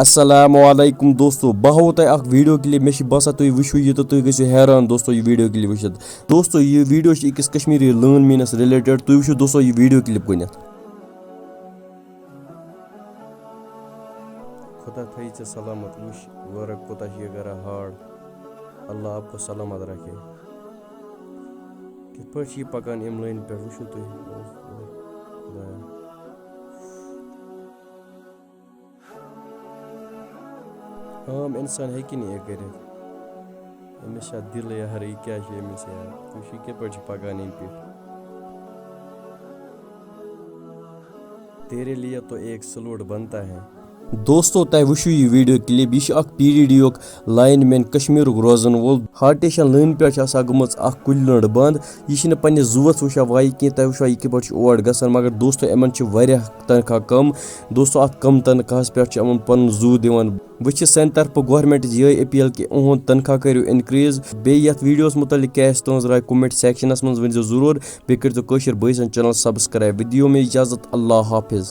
अस्सलामुअलैकुम दोस्तों बहुत अख वीडियो क्लिप मे बसा तुम वो ये तो तुम गो हैरान दोस्तों ये वीडियो क्लिप वुचित दोस्तों ये वीडियो अकिस कश्मीरी लैंड मीनस रिलेटेड तुम वो दोस्तों ये वीडियो क्लिप गो खुदा थी ऐ सलामत वुश वर कोता करा हार्ड अल्लाह आपको सलामत रखे कित पे पकान अम लाइन पे वो तुम आम इंसान हे नहीं कर अमिस दिल यार यह क्या अमिस यार तुम कित पे पकान अम पे तेरे लिए तो एक सलूट बनता है दोस्तों तुम वो ये वीडियो क्लिप यह PDD लाइन मैन कश्मीर रोजन वोल हार्टेशन लाइन पे गम कुल नड़ बंद यह पे जूस वुशा वाई कह तुम वो यह कित ओर ग मगर दोस्तों इन तनख्वाह कम दोस्तों अत कम तनख्वाह पे पन जू दिवान वो सन तरफ गवर्नमेंट ये अपील कि उहद तनख्वाह करो इनक्रीज बे वीडियोस मुतलिक क्या तुज राय कमेंट सेक्शनस मज वन जरूर बे कर बसन चैनल सब्सक्राइब वीडियो में इजाजत अल्लाह हाफिज।